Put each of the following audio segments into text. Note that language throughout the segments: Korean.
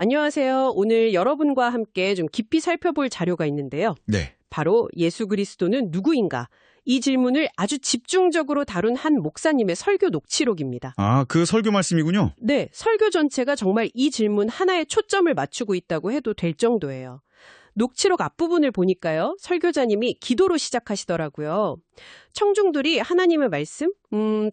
안녕하세요. 오늘 여러분과 함께 좀 깊이 살펴볼 자료가 있는데요. 네. 바로 예수 그리스도는 누구인가? 이 질문을 아주 집중적으로 다룬 한 목사님의 설교 녹취록입니다. 아, 그 설교 말씀이군요. 네, 설교 전체가 정말 이 질문 하나에 초점을 맞추고 있다고 해도 될 정도예요. 녹취록 앞부분을 보니까요, 설교자님이 기도로 시작하시더라고요. 청중들이 하나님의 말씀,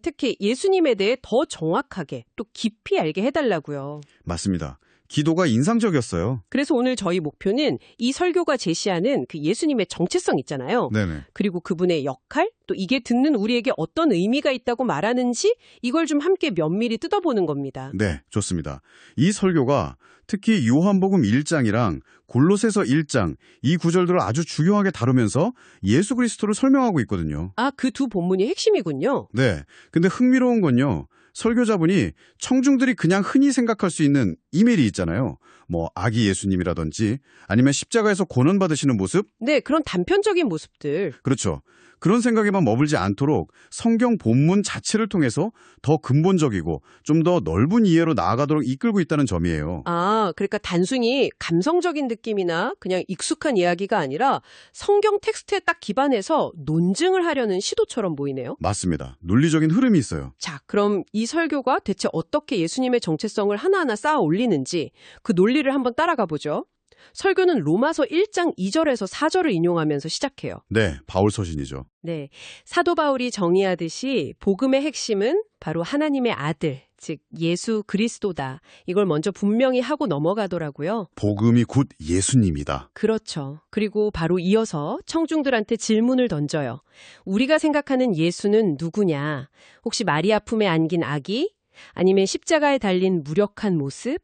특히 예수님에 대해 더 정확하게 또 깊이 알게 해달라고요. 맞습니다. 기도가 인상적이었어요. 그래서 오늘 저희 목표는 이 설교가 제시하는 그 예수님의 정체성 있잖아요. 네네. 그리고 그분의 역할, 또 이게 듣는 우리에게 어떤 의미가 있다고 말하는지 이걸 좀 함께 면밀히 뜯어보는 겁니다. 네, 좋습니다. 이 설교가 특히 요한복음 1장이랑 골로새서 1장 이 구절들을 아주 중요하게 다루면서 예수 그리스도를 설명하고 있거든요. 아, 그 두 본문이 핵심이군요. 네, 근데 흥미로운 건요. 설교자분이 청중들이 그냥 흔히 생각할 수 있는 이미지 있잖아요. 뭐 아기 예수님이라든지 아니면 십자가에서 고난받으시는 모습? 네, 그런 단편적인 모습들. 그렇죠. 그런 생각에만 머물지 않도록 성경 본문 자체를 통해서 더 근본적이고 좀 더 넓은 이해로 나아가도록 이끌고 있다는 점이에요. 아, 그러니까 단순히 감성적인 느낌이나 그냥 익숙한 이야기가 아니라 성경 텍스트에 딱 기반해서 논증을 하려는 시도처럼 보이네요. 맞습니다. 논리적인 흐름이 있어요. 자, 그럼 이 설교가 대체 어떻게 예수님의 정체성을 하나하나 쌓아 올리는지 그 논리를 한번 따라가 보죠. 설교는 로마서 1장 2절에서 4절을 인용하면서 시작해요. 네, 바울 서신이죠. 네, 사도 바울이 정의하듯이 복음의 핵심은 바로 하나님의 아들, 즉 예수 그리스도다. 이걸 먼저 분명히 하고 넘어가더라고요. 복음이 곧 예수님이다. 그렇죠. 그리고 바로 이어서 청중들한테 질문을 던져요. 우리가 생각하는 예수는 누구냐? 혹시 마리아 품에 안긴 아기? 아니면 십자가에 달린 무력한 모습?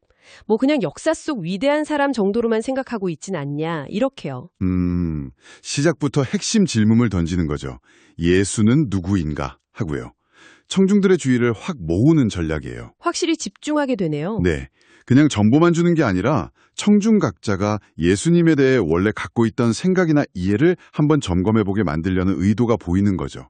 뭐 그냥 역사 속 위대한 사람 정도로만 생각하고 있진 않냐? 이렇게요. 시작부터 핵심 질문을 던지는 거죠. 예수는 누구인가 하고요. 청중들의 주의를 확 모으는 전략이에요. 확실히 집중하게 되네요. 네, 그냥 정보만 주는 게 아니라 청중 각자가 예수님에 대해 원래 갖고 있던 생각이나 이해를 한번 점검해보게 만들려는 의도가 보이는 거죠.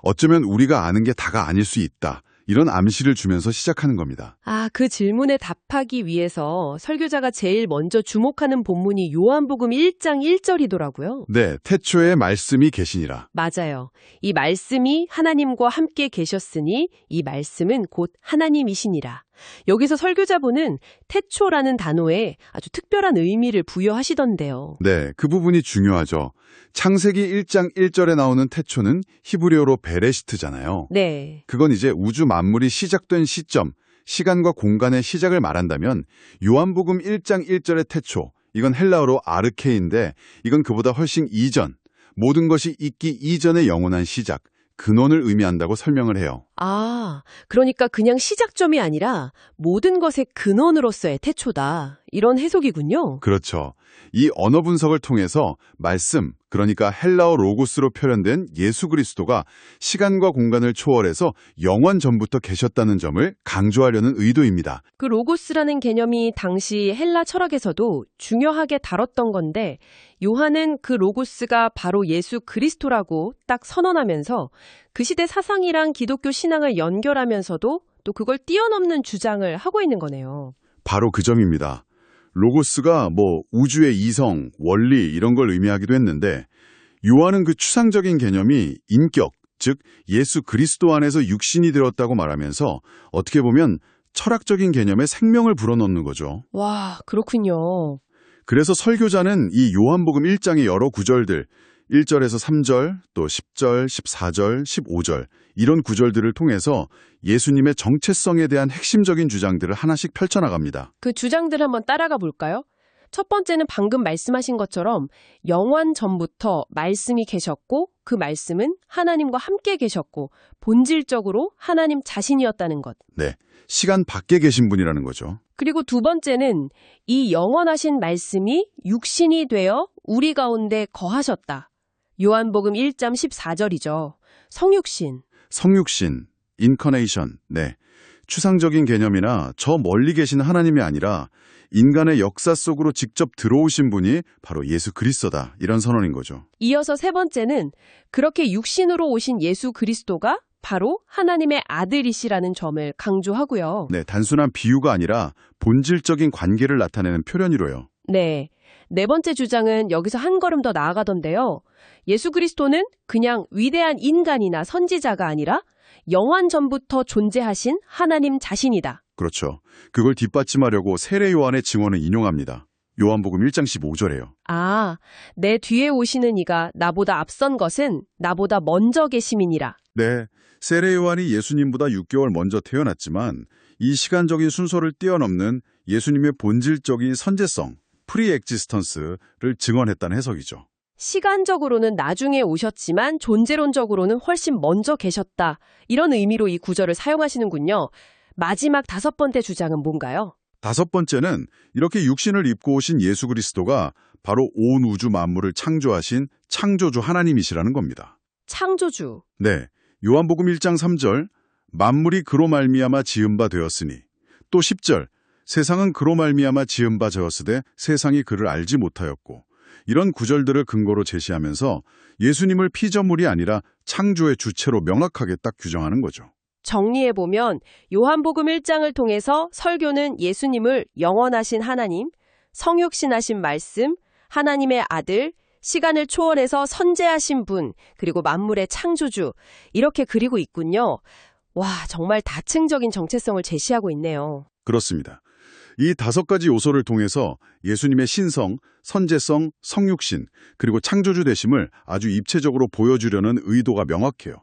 어쩌면 우리가 아는 게 다가 아닐 수 있다. 이런 암시를 주면서 시작하는 겁니다. 아, 그 질문에 답하기 위해서 설교자가 제일 먼저 주목하는 본문이 요한복음 1장 1절이더라고요. 네, 태초에 말씀이 계시니라. 맞아요. 이 말씀이 하나님과 함께 계셨으니 이 말씀은 곧 하나님이시니라. 여기서 설교자분은 태초라는 단어에 아주 특별한 의미를 부여하시던데요. 네, 그 부분이 중요하죠. 창세기 1장 1절에 나오는 태초는 히브리어로 베레시트잖아요. 네. 그건 이제 우주 만물이 시작된 시점, 시간과 공간의 시작을 말한다면 요한복음 1장 1절의 태초, 이건 헬라어로 아르케인데 이건 그보다 훨씬 이전, 모든 것이 있기 이전의 영원한 시작, 근원을 의미한다고 설명을 해요. 아, 그러니까 그냥 시작점이 아니라 모든 것의 근원으로서의 태초다. 이런 해석이군요. 그렇죠. 이 언어 분석을 통해서 말씀, 그러니까 헬라어 로고스로 표현된 예수 그리스도가 시간과 공간을 초월해서 영원 전부터 계셨다는 점을 강조하려는 의도입니다. 그 로고스라는 개념이 당시 헬라 철학에서도 중요하게 다뤘던 건데 요한은 그 로고스가 바로 예수 그리스도라고 딱 선언하면서 그 시대 사상이랑 기독교 신앙을 연결하면서도 또 그걸 뛰어넘는 주장을 하고 있는 거네요. 바로 그 점입니다. 로고스가 우주의 이성, 원리 이런 걸 의미하기도 했는데 요한은 그 추상적인 개념이 인격, 즉 예수 그리스도 안에서 육신이 되었다고 말하면서 어떻게 보면 철학적인 개념에 생명을 불어넣는 거죠. 와, 그렇군요. 그래서 설교자는 이 요한복음 1장의 여러 구절들, 1절에서 3절, 또 10절, 14절, 15절 이런 구절들을 통해서 예수님의 정체성에 대한 핵심적인 주장들을 하나씩 펼쳐나갑니다. 그 주장들 한번 따라가 볼까요? 첫 번째는 방금 말씀하신 것처럼 영원 전부터 말씀이 계셨고 그 말씀은 하나님과 함께 계셨고 본질적으로 하나님 자신이었다는 것. 네, 시간 밖에 계신 분이라는 거죠. 그리고 두 번째는 이 영원하신 말씀이 육신이 되어 우리 가운데 거하셨다. 요한복음 1장 14절이죠. 성육신. 성육신, 인커네이션, 네. 추상적인 개념이나 저 멀리 계신 하나님이 아니라 인간의 역사 속으로 직접 들어오신 분이 바로 예수 그리스도다. 이런 선언인 거죠. 이어서 세 번째는 그렇게 육신으로 오신 예수 그리스도가 바로 하나님의 아들이시라는 점을 강조하고요. 네, 단순한 비유가 아니라 본질적인 관계를 나타내는 표현이로요. 네. 네 번째 주장은 여기서 한 걸음 더 나아가던데요. 예수 그리스도는 그냥 위대한 인간이나 선지자가 아니라 영원 전부터 존재하신 하나님 자신이다. 그렇죠. 그걸 뒷받침하려고 세례 요한의 증언을 인용합니다. 요한복음 1장 15절에요. 아, 내 뒤에 오시는 이가 나보다 앞선 것은 나보다 먼저 계심이니라. 네, 세례 요한이 예수님보다 6개월 먼저 태어났지만 이 시간적인 순서를 뛰어넘는 예수님의 본질적인 선제성, 프리엑지스턴스를 증언했다는 해석이죠. 시간적으로는 나중에 오셨지만 존재론적으로는 훨씬 먼저 계셨다. 이런 의미로 이 구절을 사용하시는군요. 마지막 다섯 번째 주장은 뭔가요? 다섯 번째는 이렇게 육신을 입고 오신 예수 그리스도가 바로 온 우주 만물을 창조하신 창조주 하나님이시라는 겁니다. 창조주. 네, 요한복음 1장 3절 만물이 그로 말미암아 지은 바 되었으니 또 10절 세상은 그로 말미암아 지은 바 되었으되 세상이 그를 알지 못하였고 이런 구절들을 근거로 제시하면서 예수님을 피조물이 아니라 창조의 주체로 명확하게 딱 규정하는 거죠. 정리해보면 요한복음 1장을 통해서 설교는 예수님을 영원하신 하나님, 성육신하신 말씀, 하나님의 아들, 시간을 초월해서 선재하신 분, 그리고 만물의 창조주 이렇게 그리고 있군요. 와, 정말 다층적인 정체성을 제시하고 있네요. 그렇습니다. 이 다섯 가지 요소를 통해서 예수님의 신성, 선제성, 성육신, 그리고 창조주 되심을 아주 입체적으로 보여주려는 의도가 명확해요.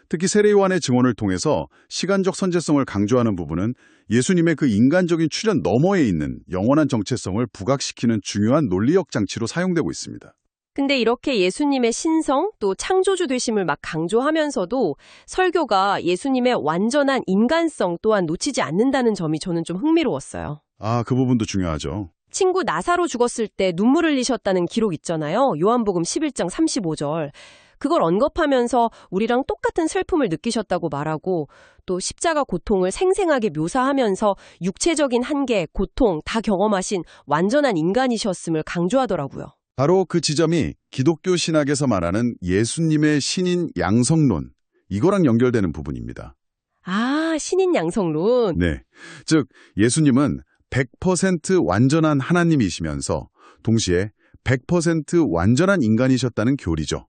특히 세례 요한의 증언을 통해서 시간적 선제성을 강조하는 부분은 예수님의 그 인간적인 출현 너머에 있는 영원한 정체성을 부각시키는 중요한 논리적 장치로 사용되고 있습니다. 근데 이렇게 예수님의 신성 또 창조주 되심을 막 강조하면서도 설교가 예수님의 완전한 인간성 또한 놓치지 않는다는 점이 저는 좀 흥미로웠어요. 아, 그 부분도 중요하죠. 친구 나사로 죽었을 때 눈물 흘리셨다는 기록 있잖아요. 요한복음 11장 35절. 그걸 언급하면서 우리랑 똑같은 슬픔을 느끼셨다고 말하고 또 십자가 고통을 생생하게 묘사하면서 육체적인 한계, 고통 다 경험하신 완전한 인간이셨음을 강조하더라고요. 바로 그 지점이 기독교 신학에서 말하는 예수님의 신인 양성론, 이거랑 연결되는 부분입니다. 아, 신인 양성론. 네, 즉 예수님은 100% 완전한 하나님이시면서 동시에 100% 완전한 인간이셨다는 교리죠.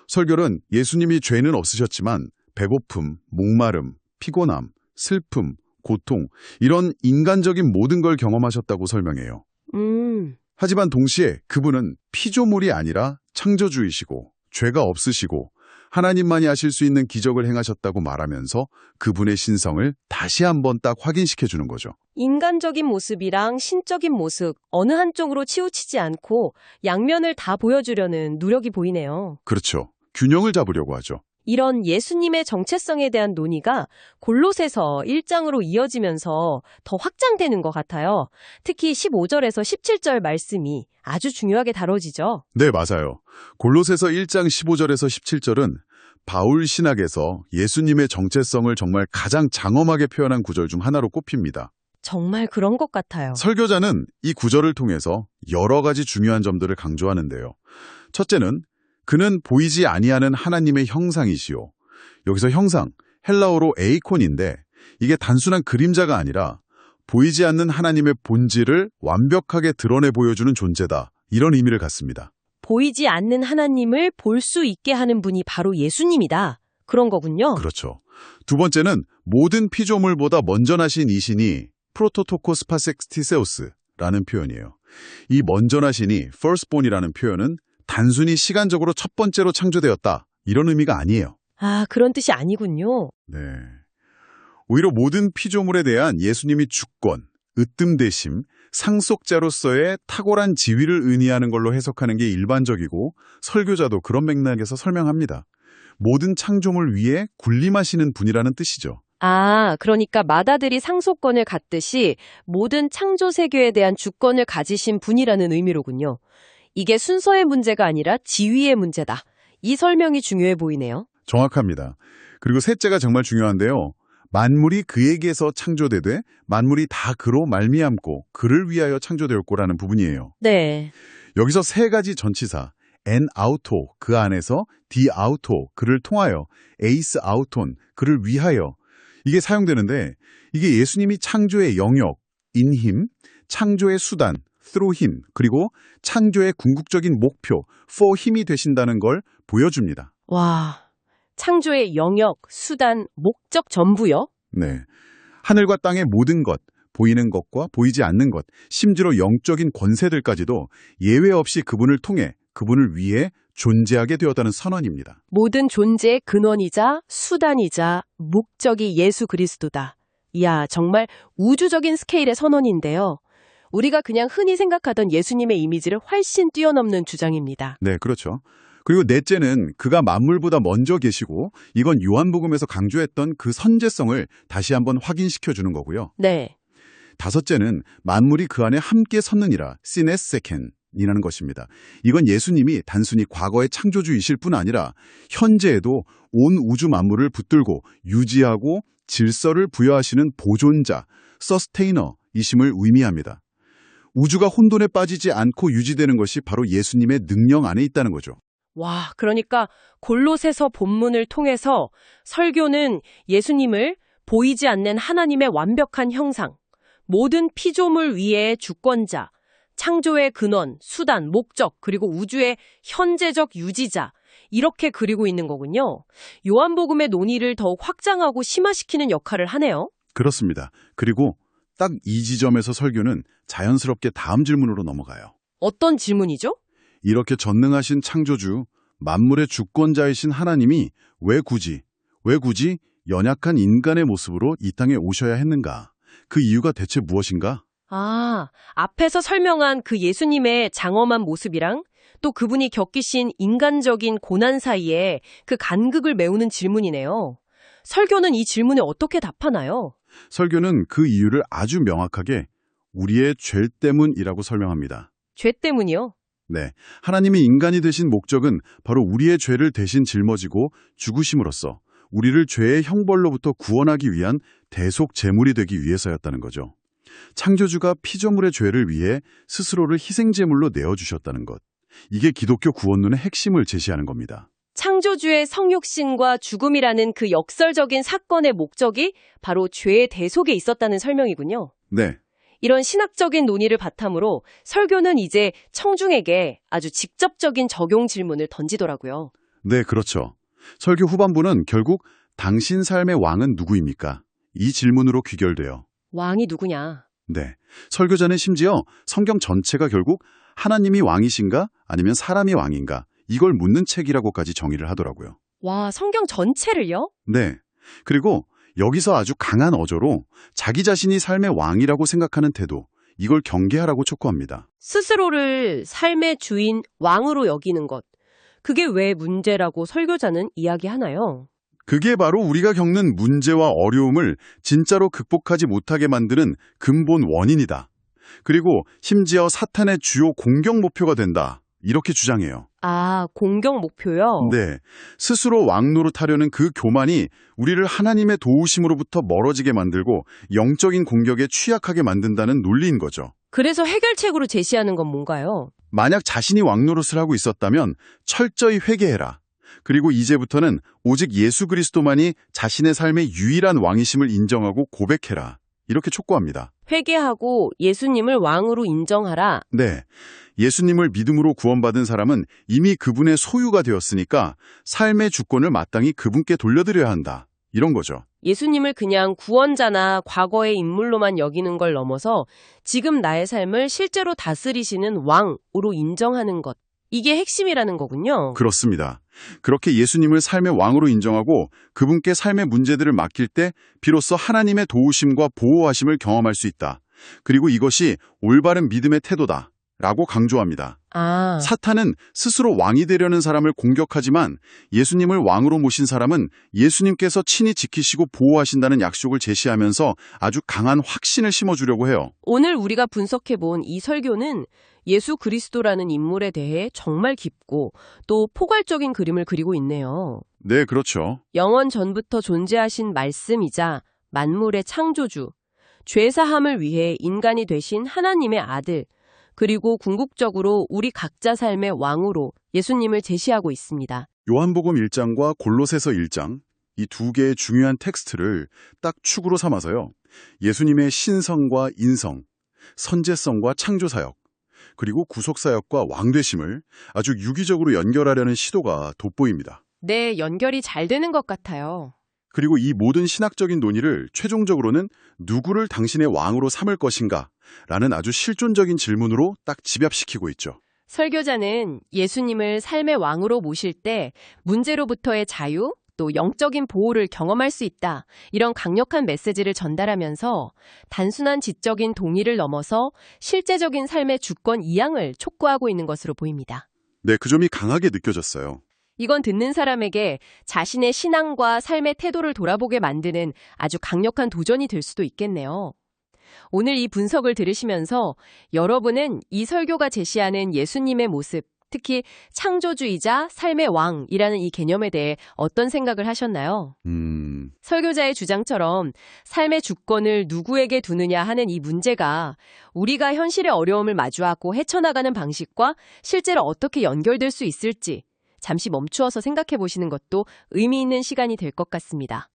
설교는 예수님이 죄는 없으셨지만 배고픔, 목마름, 피곤함, 슬픔, 고통 이런 인간적인 모든 걸 경험하셨다고 설명해요. 하지만 동시에 그분은 피조물이 아니라 창조주이시고 죄가 없으시고 하나님만이 하실 수 있는 기적을 행하셨다고 말하면서 그분의 신성을 다시 한번 딱 확인시켜주는 거죠. 인간적인 모습이랑 신적인 모습 어느 한쪽으로 치우치지 않고 양면을 다 보여주려는 노력이 보이네요. 그렇죠. 균형을 잡으려고 하죠. 이런 예수님의 정체성에 대한 논의가 골로새서 1장으로 이어지면서 더 확장되는 것 같아요. 특히 15절에서 17절 말씀이 아주 중요하게 다뤄지죠. 네, 맞아요. 골로새서 1장 15절에서 17절은 바울 신학에서 예수님의 정체성을 정말 가장 장엄하게 표현한 구절 중 하나로 꼽힙니다. 정말 그런 것 같아요. 설교자는 이 구절을 통해서 여러 가지 중요한 점들을 강조하는데요. 첫째는 그는 보이지 아니하는 하나님의 형상이시오. 여기서 형상, 헬라어로 에이콘인데 이게 단순한 그림자가 아니라 보이지 않는 하나님의 본질을 완벽하게 드러내 보여주는 존재다. 이런 의미를 갖습니다. 보이지 않는 하나님을 볼 수 있게 하는 분이 바로 예수님이다. 그런 거군요. 그렇죠. 두 번째는 모든 피조물보다 먼저 나신 이신이 프로토토코스 파섹스티세우스라는 표현이에요. 이 먼저 나신이 firstborn이라는 표현은 단순히 시간적으로 첫 번째로 창조되었다. 이런 의미가 아니에요. 아, 그런 뜻이 아니군요. 네. 오히려 모든 피조물에 대한 예수님이 주권, 으뜸되심, 상속자로서의 탁월한 지위를 의미하는 걸로 해석하는 게 일반적이고 설교자도 그런 맥락에서 설명합니다. 모든 창조물 위에 군림하시는 분이라는 뜻이죠. 아, 그러니까 마다들이 상속권을 갖듯이 모든 창조 세계에 대한 주권을 가지신 분이라는 의미로군요. 이게 순서의 문제가 아니라 지위의 문제다. 이 설명이 중요해 보이네요. 정확합니다. 그리고 셋째가 정말 중요한데요. 만물이 그에게서 창조되되 만물이 다 그로 말미암고 그를 위하여 창조되었고라는 부분이에요. 네. 여기서 세 가지 전치사 엔 아우토, 그 안에서 디 아우토, 그를 통하여, 에이스 아우톤, 그를 위하여. 이게 사용되는데 이게 예수님이 창조의 영역, in him, 창조의 수단, through him, 그리고 창조의 궁극적인 목표, for him이 되신다는 걸 보여줍니다. 와, 창조의 영역, 수단, 목적 전부요? 네. 하늘과 땅의 모든 것, 보이는 것과 보이지 않는 것, 심지어 영적인 권세들까지도 예외 없이 그분을 통해 그분을 위해 존재하게 되었다는 선언입니다. 모든 존재의 근원이자 수단이자 목적이 예수 그리스도다. 이야, 정말 우주적인 스케일의 선언인데요. 우리가 그냥 흔히 생각하던 예수님의 이미지를 훨씬 뛰어넘는 주장입니다. 네, 그렇죠. 그리고 넷째는 그가 만물보다 먼저 계시고 이건 요한복음에서 강조했던 그 선제성을 다시 한번 확인시켜 주는 거고요. 네. 다섯째는 만물이 그 안에 함께 섰느니라, 시네세켄이라는 것입니다. 이건 예수님이 단순히 과거의 창조주이실 뿐 아니라 현재에도 온 우주 만물을 붙들고 유지하고 질서를 부여하시는 보존자, 서스테이너이심을 의미합니다. 우주가 혼돈에 빠지지 않고 유지되는 것이 바로 예수님의 능력 안에 있다는 거죠. 와, 그러니까 골로새서 본문을 통해서 설교는 예수님을 보이지 않는 하나님의 완벽한 형상, 모든 피조물 위의 주권자, 창조의 근원, 수단, 목적, 그리고 우주의 현재적 유지자, 이렇게 그리고 있는 거군요. 요한복음의 논의를 더욱 확장하고 심화시키는 역할을 하네요. 그렇습니다. 그리고 딱 이 지점에서 설교는 자연스럽게 다음 질문으로 넘어가요. 어떤 질문이죠? 이렇게 전능하신 창조주, 만물의 주권자이신 하나님이 왜 굳이 연약한 인간의 모습으로 이 땅에 오셔야 했는가? 그 이유가 대체 무엇인가? 아, 앞에서 설명한 그 예수님의 장엄한 모습이랑 또 그분이 겪으신 인간적인 고난 사이에 그 간극을 메우는 질문이네요. 설교는 이 질문에 어떻게 답하나요? 설교는 그 이유를 아주 명확하게 우리의 죄 때문이라고 설명합니다. 죄 때문이요? 네, 하나님이 인간이 되신 목적은 바로 우리의 죄를 대신 짊어지고 죽으심으로써 우리를 죄의 형벌로부터 구원하기 위한 대속 제물이 되기 위해서였다는 거죠. 창조주가 피조물의 죄를 위해 스스로를 희생제물로 내어주셨다는 것. 이게 기독교 구원론의 핵심을 제시하는 겁니다. 창조주의 성육신과 죽음이라는 그 역설적인 사건의 목적이 바로 죄의 대속에 있었다는 설명이군요. 네, 이런 신학적인 논의를 바탕으로 설교는 이제 청중에게 아주 직접적인 적용 질문을 던지더라고요. 네, 그렇죠. 설교 후반부는 결국 당신 삶의 왕은 누구입니까? 이 질문으로 귀결돼요. 왕이 누구냐? 네, 설교자는 심지어 성경 전체가 결국 하나님이 왕이신가 아니면 사람이 왕인가 이걸 묻는 책이라고까지 정의를 하더라고요. 와, 성경 전체를요? 네, 그리고 여기서 아주 강한 어조로 자기 자신이 삶의 왕이라고 생각하는 태도, 이걸 경계하라고 촉구합니다. 스스로를 삶의 주인, 왕으로 여기는 것. 그게 왜 문제라고 설교자는 이야기하나요? 그게 바로 우리가 겪는 문제와 어려움을 진짜로 극복하지 못하게 만드는 근본 원인이다. 그리고 심지어 사탄의 주요 공격 목표가 된다. 이렇게 주장해요. 아, 공격 목표요? 네, 스스로 왕 노릇하려는 그 교만이 우리를 하나님의 도우심으로부터 멀어지게 만들고 영적인 공격에 취약하게 만든다는 논리인 거죠. 그래서 해결책으로 제시하는 건 뭔가요? 만약 자신이 왕 노릇을 하고 있었다면 철저히 회개해라. 그리고 이제부터는 오직 예수 그리스도만이 자신의 삶의 유일한 왕이심을 인정하고 고백해라. 이렇게 촉구합니다. 회개하고 예수님을 왕으로 인정하라. 네, 예수님을 믿음으로 구원받은 사람은 이미 그분의 소유가 되었으니까 삶의 주권을 마땅히 그분께 돌려드려야 한다. 이런 거죠. 예수님을 그냥 구원자나 과거의 인물로만 여기는 걸 넘어서 지금 나의 삶을 실제로 다스리시는 왕으로 인정하는 것. 이게 핵심이라는 거군요. 그렇습니다. 그렇게 예수님을 삶의 왕으로 인정하고 그분께 삶의 문제들을 맡길 때 비로소 하나님의 도우심과 보호하심을 경험할 수 있다. 그리고 이것이 올바른 믿음의 태도다. 라고 강조합니다. 아, 사탄은 스스로 왕이 되려는 사람을 공격하지만 예수님을 왕으로 모신 사람은 예수님께서 친히 지키시고 보호하신다는 약속을 제시하면서 아주 강한 확신을 심어주려고 해요. 오늘 우리가 분석해본 이 설교는 예수 그리스도라는 인물에 대해 정말 깊고 또 포괄적인 그림을 그리고 있네요. 네, 그렇죠. 영원 전부터 존재하신 말씀이자 만물의 창조주, 죄사함을 위해 인간이 되신 하나님의 아들, 그리고 궁극적으로 우리 각자 삶의 왕으로 예수님을 제시하고 있습니다. 요한복음 1장과 골로새서 1장, 이 두 개의 중요한 텍스트를 딱 축으로 삼아서요. 예수님의 신성과 인성, 선제성과 창조사역, 그리고 구속사역과 왕되심을 아주 유기적으로 연결하려는 시도가 돋보입니다. 네, 연결이 잘 되는 것 같아요. 그리고 이 모든 신학적인 논의를 최종적으로는 누구를 당신의 왕으로 삼을 것인가? 라는 아주 실존적인 질문으로 딱 집약시키고 있죠. 설교자는 예수님을 삶의 왕으로 모실 때 문제로부터의 자유, 또 영적인 보호를 경험할 수 있다. 이런 강력한 메시지를 전달하면서 단순한 지적인 동의를 넘어서 실제적인 삶의 주권 이양을 촉구하고 있는 것으로 보입니다. 네, 그 점이 강하게 느껴졌어요. 이건 듣는 사람에게 자신의 신앙과 삶의 태도를 돌아보게 만드는 아주 강력한 도전이 될 수도 있겠네요. 오늘 이 분석을 들으시면서 여러분은 이 설교가 제시하는 예수님의 모습, 특히 창조주이자 삶의 왕이라는 이 개념에 대해 어떤 생각을 하셨나요? 설교자의 주장처럼 삶의 주권을 누구에게 두느냐 하는 이 문제가 우리가 현실의 어려움을 마주하고 헤쳐나가는 방식과 실제로 어떻게 연결될 수 있을지 잠시 멈추어서 생각해 보시는 것도 의미 있는 시간이 될 것 같습니다.